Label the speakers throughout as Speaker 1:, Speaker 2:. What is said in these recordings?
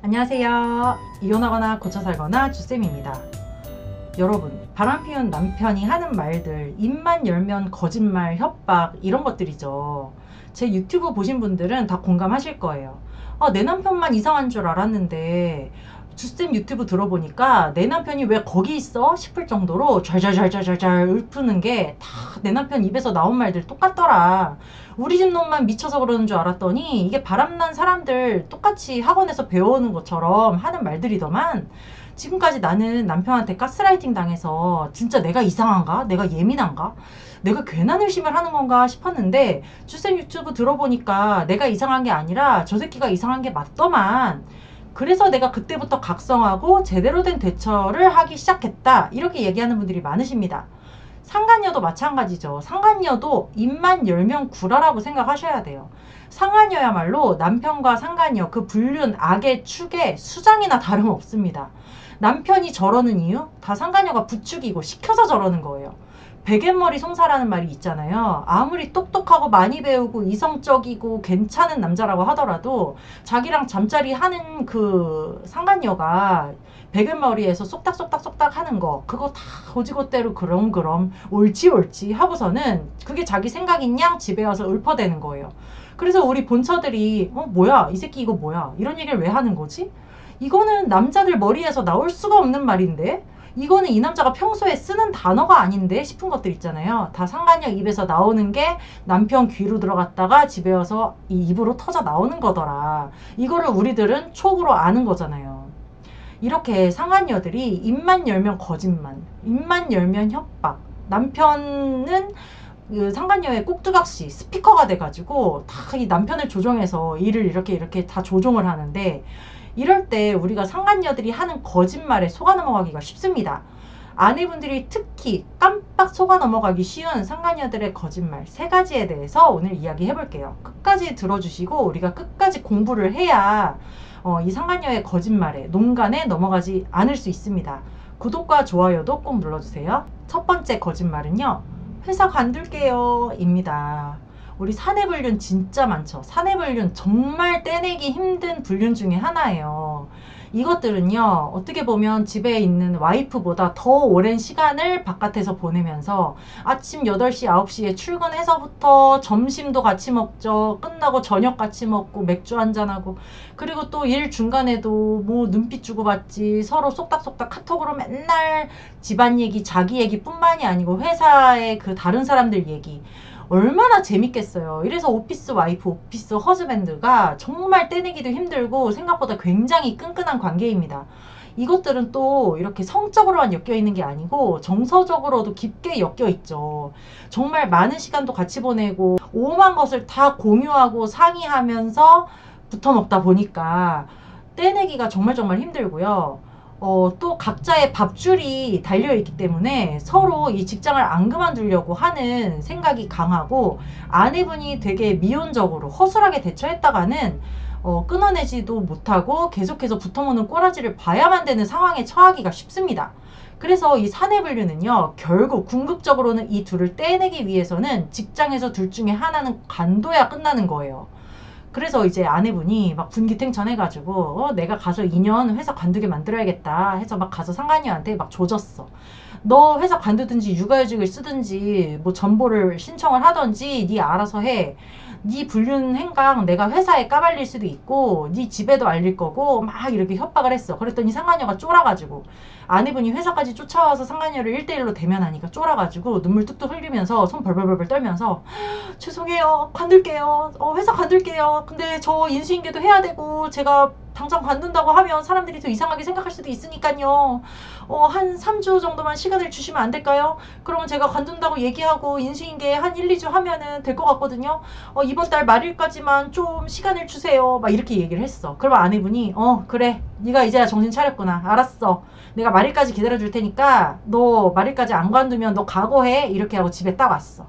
Speaker 1: 안녕하세요. 이혼하거나 고쳐 살거나 주쌤입니다. 여러분, 바람피운 남편이 하는 말들, 입만 열면 거짓말, 협박 이런 것들이죠. 제 유튜브 보신 분들은 다 공감하실 거예요. 내 남편만 이상한 줄 알았는데 주쌤 유튜브 들어보니까 내 남편이 왜 거기 있어? 싶을 정도로 잘잘잘잘잘잘 읊는 게 다 내 남편 입에서 나온 말들 똑같더라. 우리 집 놈만 미쳐서 그러는 줄 알았더니 이게 바람난 사람들 똑같이 학원에서 배워오는 것처럼 하는 말들이더만, 지금까지 나는 남편한테 가스라이팅 당해서 진짜 내가 이상한가? 내가 예민한가? 내가 괜한 의심을 하는 건가 싶었는데 주쌤 유튜브 들어보니까 내가 이상한 게 아니라 저 새끼가 이상한 게 맞더만. 그래서 내가 그때부터 각성하고 제대로 된 대처를 하기 시작했다, 이렇게 얘기하는 분들이 많으십니다. 상간녀도 마찬가지죠. 상간녀도 입만 열면 구라라고 생각하셔야 돼요. 상간녀야말로 남편과 상간녀 그 불륜 악의 축에 수장이나 다름없습니다. 남편이 저러는 이유? 다 상간녀가 부추기고 시켜서 저러는 거예요. 베갯머리 송사라는 말이 있잖아요. 아무리 똑똑하고 많이 배우고 이성적이고 괜찮은 남자라고 하더라도 자기랑 잠자리 하는 그 상간녀가 베갯머리에서 쏙닥쏙닥 하는 거, 그거 다 오지것대로 그럼 옳지 하고서는 그게 자기 생각인 양 집에 와서 읊어대는 거예요. 그래서 우리 본처들이 뭐야 이 새끼 이거 뭐야 이런 얘기를 왜 하는 거지? 이거는 남자들 머리에서 나올 수가 없는 말인데, 이거는 이 남자가 평소에 쓰는 단어가 아닌데 싶은 것들 있잖아요. 다 상간녀 입에서 나오는 게 남편 귀로 들어갔다가 집에 와서 이 입으로 터져 나오는 거더라. 이거를 우리들은 촉으로 아는 거잖아요. 이렇게 상간녀들이 입만 열면 거짓말, 입만 열면 협박, 남편은 그 상간녀의 꼭두각시 스피커가 돼가지고 다 이 남편을 조종해서 일을 이렇게 다 조종을 하는데, 이럴 때 우리가 상간녀들이 하는 거짓말에 속아 넘어가기가 쉽습니다. 아내분들이 특히 깜빡 속아 넘어가기 쉬운 상간녀들의 거짓말 3가지에 대해서 오늘 이야기해 볼게요. 끝까지 들어주시고 우리가 끝까지 공부를 해야 이 상간녀의 거짓말에 농간에 넘어가지 않을 수 있습니다. 구독과 좋아요도 꼭 눌러주세요. 첫 번째 거짓말은요, 회사 관둘게요 입니다. 우리 사내불륜 진짜 많죠. 사내불륜 정말 떼내기 힘든 불륜 중에 하나예요. 이것들은요, 어떻게 보면 집에 있는 와이프보다 더 오랜 시간을 바깥에서 보내면서 아침 8시, 9시에 출근해서부터 점심도 같이 먹죠. 끝나고 저녁 같이 먹고 맥주 한잔하고, 그리고 또 일 중간에도 뭐 눈빛 주고받지, 서로 쏙닥쏙닥 카톡으로 맨날 집안 얘기, 자기 얘기 뿐만이 아니고 회사의 그 다른 사람들 얘기, 얼마나 재밌겠어요. 이래서 오피스 와이프, 오피스 허즈밴드가 정말 떼내기도 힘들고 생각보다 굉장히 끈끈한 관계입니다. 이것들은 또 이렇게 성적으로만 엮여 있는 게 아니고 정서적으로도 깊게 엮여 있죠. 정말 많은 시간도 같이 보내고 오만 것을 다 공유하고 상의하면서 붙어 먹다 보니까 떼내기가 정말 힘들고요. 또 각자의 밥줄이 달려있기 때문에 서로 이 직장을 안 그만두려고 하는 생각이 강하고, 아내분이 되게 미온적으로 허술하게 대처했다가는 끊어내지도 못하고 계속해서 붙어먹는 꼬라지를 봐야만 되는 상황에 처하기가 쉽습니다. 그래서 이 사내불륜은요, 결국 궁극적으로는 이 둘을 떼내기 위해서는 직장에서 둘 중에 하나는 관둬야 끝나는 거예요. 그래서 이제 아내분이 막 분기탱천해가지고 내가 가서 2년 회사 관두게 만들어야겠다 해서 막 가서 상간녀한테 막 조졌어. 너 회사 관두든지 육아휴직을 쓰든지 뭐 전보를 신청을 하든지 네 알아서 해. 네 불륜 행강 내가 회사에 까발릴 수도 있고 네 집에도 알릴 거고, 막 이렇게 협박을 했어. 그랬더니 상간녀가 쫄아가지고, 아내분이 회사까지 쫓아와서 상간녀를 1대1로 대면하니까 쫄아가지고 눈물 뚝뚝 흘리면서 손 벌벌벌 떨면서 죄송해요, 관둘게요, 회사 관둘게요, 근데 저 인수인계도 해야 되고 제가 당장 관둔다고 하면 사람들이 더 이상하게 생각할 수도 있으니까요. 한 3주 정도만 시간을 주시면 안 될까요? 그러면 제가 관둔다고 얘기하고 인수인계 한 1, 2주 하면은 될 것 같거든요. 이번 달 말일까지만 좀 시간을 주세요. 막 이렇게 얘기를 했어. 그러면 아내분이 그래, 네가 이제야 정신 차렸구나. 알았어. 내가 말일까지 기다려줄 테니까 너 말일까지 안 관두면 너 각오해. 이렇게 하고 집에 딱 왔어.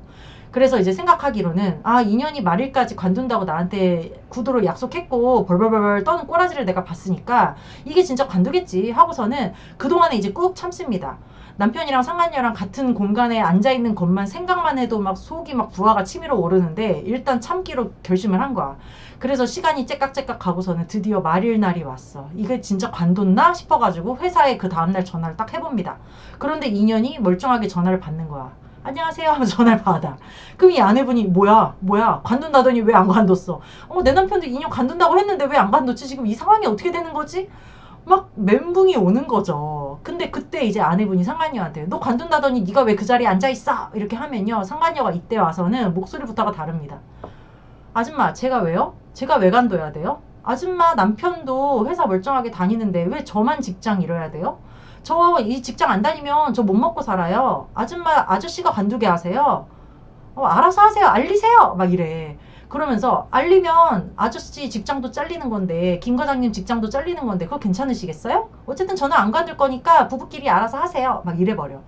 Speaker 1: 그래서 이제 생각하기로는 2년이 말일까지 관둔다고 나한테 구두로 약속했고 벌벌벌 떠는 꼬라지를 내가 봤으니까 이게 진짜 관두겠지 하고서는 그동안에 이제 꾹 참습니다. 남편이랑 상간녀랑 같은 공간에 앉아있는 것만 생각만 해도 막 속이 막 부하가 치밀어 오르는데 일단 참기로 결심을 한 거야. 그래서 시간이 째깍째깍 가고서는 드디어 말일 날이 왔어. 이게 진짜 관뒀나 싶어가지고 회사에 그 다음날 전화를 딱 해봅니다. 그런데 인연이 멀쩡하게 전화를 받는 거야. 안녕하세요 하면서 전화를 받아. 그럼 이 아내분이 뭐야 관둔다더니 왜 안 관뒀어? 내 남편도 인연 관둔다고 했는데 왜 안 관뒀지? 지금 이 상황이 어떻게 되는 거지? 막 멘붕이 오는 거죠. 근데 그때 이제 아내분이 상간녀한테 너 관둔다더니 네가 왜 그 자리에 앉아있어? 이렇게 하면요, 상간녀가 이때 와서는 목소리부터가 다릅니다. 아줌마 제가 왜요? 제가 왜 관둬야 돼요? 아줌마 남편도 회사 멀쩡하게 다니는데 왜 저만 직장 잃어야 돼요? 저 이 직장 안 다니면 저 못 먹고 살아요. 아줌마 아저씨가 관두게 하세요. 알아서 하세요. 알리세요. 막 이래. 그러면서 알리면 아저씨 직장도 잘리는 건데 김 과장님 직장도 잘리는 건데 그거 괜찮으시겠어요? 어쨌든 저는 안 관둘 거니까 부부끼리 알아서 하세요. 막 이래버려.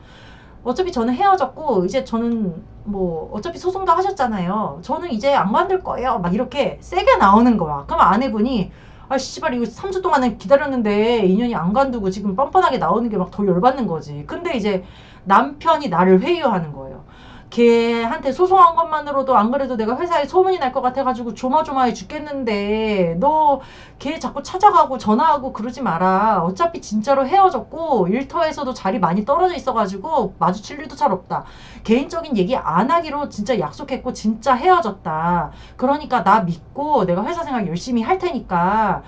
Speaker 1: 어차피 저는 헤어졌고 이제 저는 뭐 어차피 소송도 하셨잖아요. 저는 이제 안 관둘 거예요. 막 이렇게 세게 나오는 거야. 그럼 아내분이 아 씨발 이거 3주 동안은 기다렸는데 인연이 안 관두고 지금 뻔뻔하게 나오는 게 막 더 열받는 거지. 근데 이제 남편이 나를 회유하는 거예요. 걔한테 소송한 것만으로도 안 그래도 내가 회사에 소문이 날 것 같아가지고 조마조마해 죽겠는데 너 걔 자꾸 찾아가고 전화하고 그러지 마라. 어차피 진짜로 헤어졌고 일터에서도 자리 많이 떨어져 있어가지고 마주칠 일도 잘 없다. 개인적인 얘기 안 하기로 진짜 약속했고 진짜 헤어졌다. 그러니까 나 믿고 내가 회사 생활 열심히 할 테니까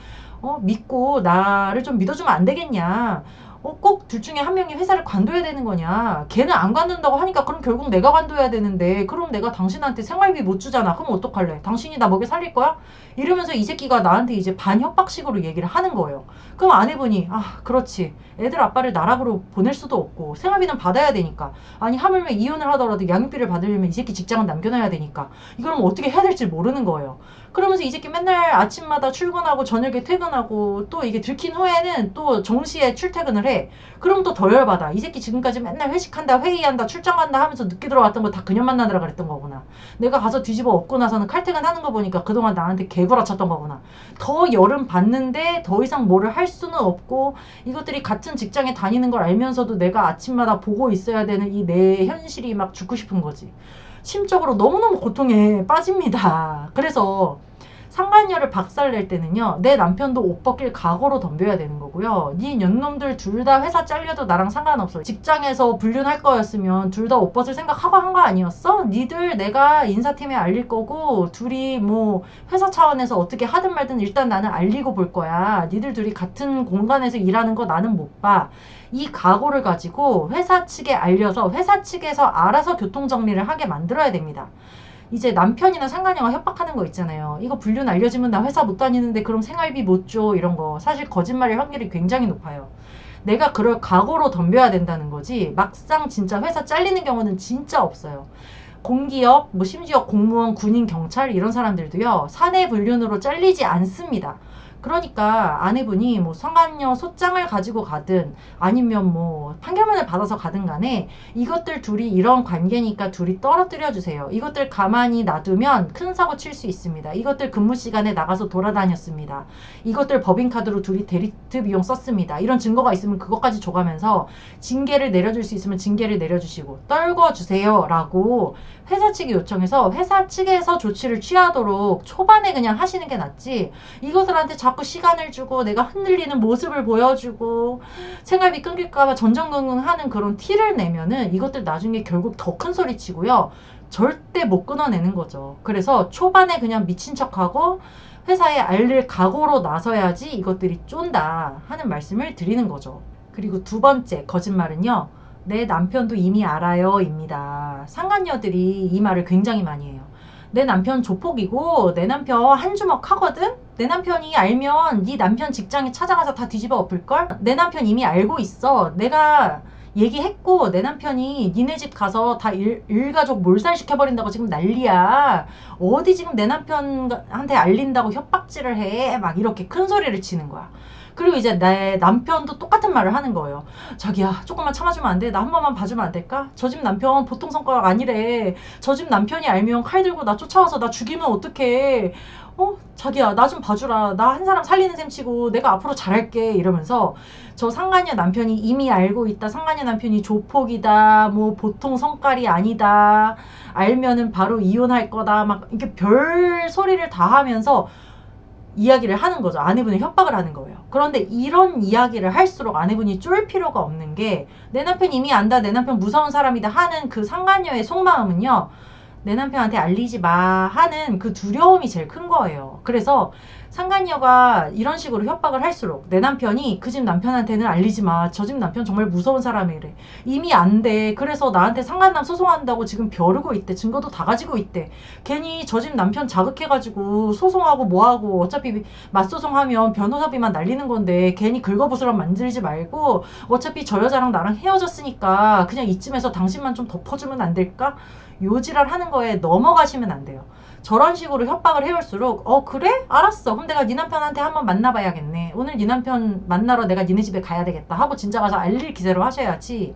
Speaker 1: 믿고 나를 좀 믿어주면 안 되겠냐. 꼭 둘 중에 한 명이 회사를 관둬야 되는 거냐. 걔는 안 관둔다고 하니까 그럼 결국 내가 관둬야 되는데 그럼 내가 당신한테 생활비 못 주잖아. 그럼 어떡할래? 당신이 나 먹여 살릴 거야? 이러면서 이 새끼가 나한테 이제 반협박식으로 얘기를 하는 거예요. 그럼 아내분이 그렇지. 애들 아빠를 나락으로 보낼 수도 없고 생활비는 받아야 되니까. 아니 하물며 이혼을 하더라도 양육비를 받으려면 이 새끼 직장은 남겨놔야 되니까. 이걸 뭐 어떻게 해야 될지 모르는 거예요. 그러면서 이 새끼 맨날 아침마다 출근하고 저녁에 퇴근하고 또 이게 들킨 후에는 또 정시에 출퇴근을 해. 그럼 또 더 열받아. 이 새끼 지금까지 맨날 회식한다 회의한다 출장 간다 하면서 늦게 들어왔던 거 다 그년 만나느라 그랬던 거구나. 내가 가서 뒤집어 엎고 나서는 칼퇴근하는 거 보니까 그동안 나한테 개구라쳤던 거구나. 더 열은 받는데 더 이상 뭐를 할 수는 없고 이것들이 같은 직장에 다니는 걸 알면서도 내가 아침마다 보고 있어야 되는 이 내 현실이 막 죽고 싶은 거지. 심적으로 너무너무 고통에 빠집니다. 그래서 상간녀를 박살낼 때는요, 내 남편도 옷 벗길 각오로 덤벼야 되는 거고요. 네 년놈들 둘 다 회사 잘려도 나랑 상관없어. 직장에서 불륜할 거였으면 둘 다 옷 벗을 생각하고 한 거 아니었어? 니들 내가 인사팀에 알릴 거고 둘이 뭐 회사 차원에서 어떻게 하든 말든 일단 나는 알리고 볼 거야. 니들 둘이 같은 공간에서 일하는 거 나는 못 봐. 이 각오를 가지고 회사 측에 알려서 회사 측에서 알아서 교통정리를 하게 만들어야 됩니다. 이제 남편이나 상간녀가 협박하는 거 있잖아요. 이거 불륜 알려지면 나 회사 못 다니는데 그럼 생활비 못 줘. 이런 거. 사실 거짓말일 확률이 굉장히 높아요. 내가 그럴 각오로 덤벼야 된다는 거지 막상 진짜 회사 잘리는 경우는 진짜 없어요. 공기업, 뭐 심지어 공무원, 군인, 경찰 이런 사람들도요. 사내 불륜으로 잘리지 않습니다. 그러니까 아내분이 뭐 상간녀 소장을 가지고 가든 아니면 뭐 판결문을 받아서 가든 간에 이것들 둘이 이런 관계니까 둘이 떨어뜨려 주세요. 이것들 가만히 놔두면 큰 사고 칠 수 있습니다. 이것들 근무 시간에 나가서 돌아다녔습니다. 이것들 법인카드로 둘이 데리트 비용 썼습니다. 이런 증거가 있으면 그것까지 줘가면서 징계를 내려줄 수 있으면 징계를 내려주시고 떨궈주세요 라고 회사 측이 요청해서 회사 측에서 조치를 취하도록 초반에 그냥 하시는 게 낫지. 이것들한테 자꾸 시간을 주고 내가 흔들리는 모습을 보여주고 생활비 끊길까봐 전전긍긍하는 그런 티를 내면은 이것들 나중에 결국 더 큰 소리 치고요. 절대 못 끊어내는 거죠. 그래서 초반에 그냥 미친 척하고 회사에 알릴 각오로 나서야지 이것들이 쫀다 하는 말씀을 드리는 거죠. 그리고 두 번째 거짓말은요. 내 남편도 이미 알아요 입니다. 상간녀들이 이 말을 굉장히 많이 해요. 내 남편 조폭이고 내 남편 한 주먹 하거든? 내 남편이 알면 네 남편 직장에 찾아가서 다 뒤집어 엎을걸? 내 남편 이미 알고 있어. 내가 얘기했고 내 남편이 니네 집 가서 다 일가족 몰살시켜버린다고 지금 난리야. 어디 지금 내 남편한테 알린다고 협박질을 해. 막 이렇게 큰 소리를 치는 거야. 그리고 이제 내 남편도 똑같은 말을 하는 거예요. 자기야 조금만 참아주면 안 돼? 나 한 번만 봐주면 안 될까? 저 집 남편 보통 성격 아니래. 저 집 남편이 알면 칼 들고 나 쫓아와서 나 죽이면 어떡해. 자기야 나 좀 봐주라. 나 한 사람 살리는 셈 치고 내가 앞으로 잘할게 이러면서 저 상간녀 남편이 이미 알고 있다. 상간녀 남편이 조폭이다. 뭐 보통 성깔이 아니다. 알면은 바로 이혼할 거다. 막 이렇게 별 소리를 다 하면서 이야기를 하는 거죠. 아내분을 협박을 하는 거예요. 그런데 이런 이야기를 할수록 아내분이 쫄 필요가 없는 게 내 남편 이미 안다. 내 남편 무서운 사람이다 하는 그 상간녀의 속마음은요. 내 남편한테 알리지 마 하는 그 두려움이 제일 큰 거예요. 그래서 상간녀가 이런 식으로 협박을 할수록 내 남편이 그 집 남편한테는 알리지 마. 저 집 남편 정말 무서운 사람이래. 이미 안 돼. 그래서 나한테 상간남 소송한다고 지금 벼르고 있대. 증거도 다 가지고 있대. 괜히 저 집 남편 자극해가지고 소송하고 뭐하고 어차피 맞소송하면 변호사비만 날리는 건데 괜히 긁어부스럼 만들지 말고 어차피 저 여자랑 나랑 헤어졌으니까 그냥 이쯤에서 당신만 좀 덮어주면 안 될까? 요지랄 하는 거에 넘어가시면 안 돼요. 저런 식으로 협박을 해올수록 그래? 알았어. 그럼 내가 네 남편한테 한번 만나봐야겠네. 오늘 네 남편 만나러 내가 니네 집에 가야 되겠다 하고 진짜 가서 알릴 기세로 하셔야지.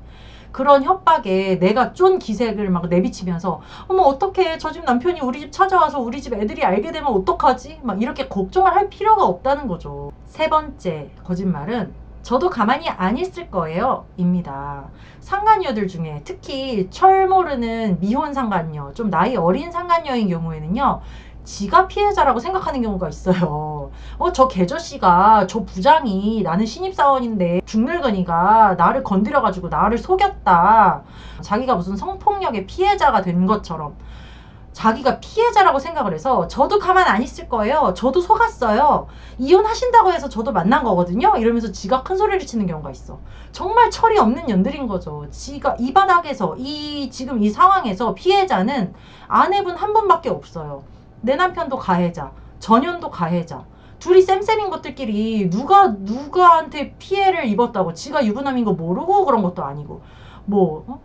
Speaker 1: 그런 협박에 내가 쫀 기색을 막 내비치면서 어머 어떡해 저 집 남편이 우리 집 찾아와서 우리 집 애들이 알게 되면 어떡하지? 막 이렇게 걱정을 할 필요가 없다는 거죠. 세 번째 거짓말은 저도 가만히 안 있을 거예요 입니다. 상간녀들 중에 특히 철 모르는 미혼 상간녀, 좀 나이 어린 상간녀인 경우에는요. 지가 피해자라고 생각하는 경우가 있어요. 저 계저씨가 저 부장이 나는 신입사원인데 중늙은이가 나를 건드려가지고 나를 속였다. 자기가 무슨 성폭력의 피해자가 된 것처럼 자기가 피해자라고 생각을 해서 저도 가만 안 있을 거예요. 저도 속았어요. 이혼하신다고 해서 저도 만난 거거든요. 이러면서 지가 큰 소리를 치는 경우가 있어. 정말 철이 없는 년들인 거죠. 지가 이 바닥에서 지금 이 상황에서 피해자는 아내분 한 분밖에 없어요. 내 남편도 가해자, 전현도 가해자. 둘이 쌤쌤인 것들끼리 누가한테 피해를 입었다고 지가 유부남인 거 모르고 그런 것도 아니고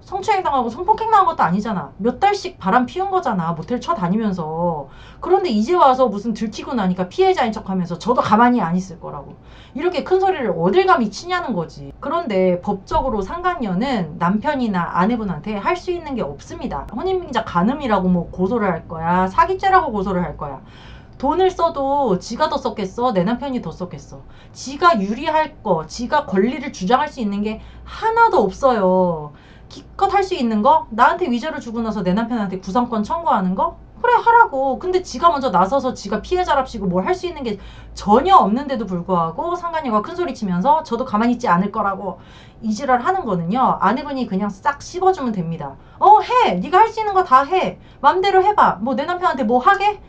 Speaker 1: 성추행 당하고 성폭행 당한 것도 아니잖아. 몇 달씩 바람 피운 거잖아. 모텔 쳐다니면서. 그런데 이제 와서 무슨 들키고 나니까 피해자인 척하면서 저도 가만히 안 있을 거라고. 이렇게 큰 소리를 어딜 감히 치냐는 거지. 그런데 법적으로 상간녀는 남편이나 아내분한테 할 수 있는 게 없습니다. 혼인빙자 간음이라고 고소를 할 거야. 사기죄라고 고소를 할 거야. 돈을 써도 지가 더 썼겠어? 내 남편이 더 썼겠어? 지가 유리할 거, 지가 권리를 주장할 수 있는 게 하나도 없어요. 기껏 할 수 있는 거? 나한테 위자료 주고 나서 내 남편한테 구상권 청구하는 거? 그래 하라고. 근데 지가 먼저 나서서 지가 피해자랍시고 뭘 할 수 있는 게 전혀 없는데도 불구하고 상간녀가 큰소리 치면서 저도 가만히 있지 않을 거라고 이지랄 하는 거는요. 아내분이 그냥 싹 씹어주면 됩니다. 해. 네가 할 수 있는 거 다 해. 맘대로 해봐. 내 남편한테 뭐 하게?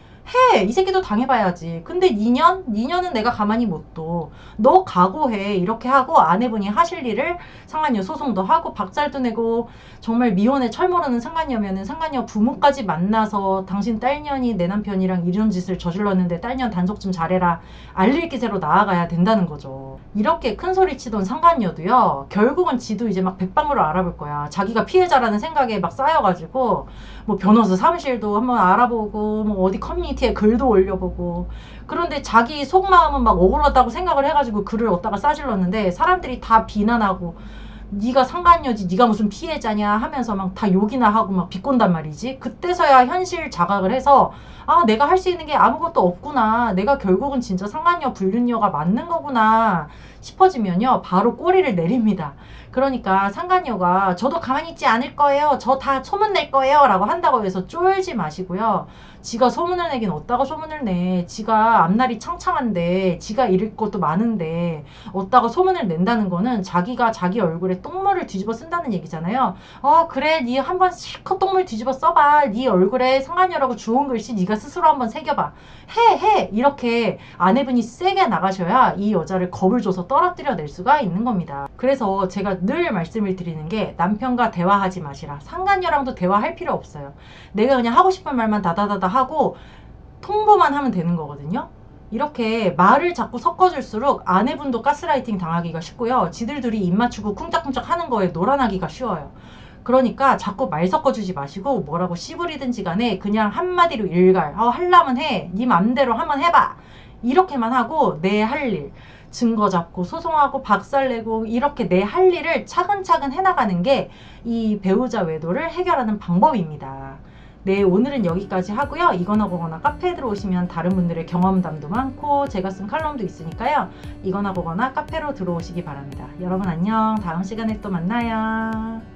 Speaker 1: 해. 이 새끼도 당해봐야지. 근데 2년은 내가 가만히 못 둬. 너 각오해. 이렇게 하고 아내분이 하실 일을 상간녀 소송도 하고 박살도 내고 정말 미혼에 철모르는 상간녀면은 상간녀 부모까지 만나서 당신 딸년이 내 남편이랑 이런 짓을 저질렀는데 딸년 단속 좀 잘해라. 알릴 기세로 나아가야 된다는 거죠. 이렇게 큰 소리 치던 상간녀도요. 결국은 지도 이제 막 백방으로 알아볼 거야. 자기가 피해자라는 생각에 막 쌓여가지고 변호사 사무실도 한번 알아보고 어디 커뮤니티에 글도 올려보고 그런데 자기 속마음은 막 억울하다고 생각을 해가지고 글을 얻다가 싸질렀는데 사람들이 다 비난하고 네가 상간녀지 네가 무슨 피해자냐 하면서 막 다 욕이나 하고 막 비꼰단 말이지. 그때서야 현실 자각을 해서 내가 할 수 있는 게 아무것도 없구나. 내가 결국은 진짜 상간녀 불륜녀가 맞는 거구나 싶어지면요. 바로 꼬리를 내립니다. 그러니까 상간녀가 저도 가만히 있지 않을 거예요. 저 다 소문 낼 거예요. 라고 한다고 해서 쫄지 마시고요. 지가 소문을 내긴 어디다가 소문을 내. 지가 앞날이 창창한데 지가 잃을 것도 많은데 어디다가 소문을 낸다는 거는 자기가 자기 얼굴에 똥물을 뒤집어 쓴다는 얘기잖아요. 그래 니 한번 실컷 똥물 뒤집어 써봐. 니 얼굴에 상간녀라고 주운 글씨 니가 스스로 한번 새겨봐. 해 이렇게 아내분이 세게 나가셔야 이 여자를 겁을 줘서 떨어뜨려 낼 수가 있는 겁니다. 그래서 제가 늘 말씀을 드리는 게 남편과 대화하지 마시라. 상간녀랑도 대화할 필요 없어요. 내가 그냥 하고 싶은 말만 다다다다 하고 통보만 하면 되는 거거든요. 이렇게 말을 자꾸 섞어줄수록 아내분도 가스라이팅 당하기가 쉽고요. 지들 둘이 입 맞추고 쿵짝쿵짝 하는 거에 놀아나기가 쉬워요. 그러니까 자꾸 말 섞어주지 마시고 뭐라고 씨부리든지 간에 그냥 한마디로 일갈. 하려면 해. 네 맘대로 한번 해봐. 이렇게만 하고 내 할 일. 증거 잡고 소송하고 박살내고 이렇게 내 할 일을 차근차근 해나가는 게 이 배우자 외도를 해결하는 방법입니다. 네, 오늘은 여기까지 하고요. 이거나 보거나 카페에 들어오시면 다른 분들의 경험담도 많고 제가 쓴 칼럼도 있으니까요. 이거나 보거나 카페로 들어오시기 바랍니다. 여러분 안녕. 다음 시간에 또 만나요.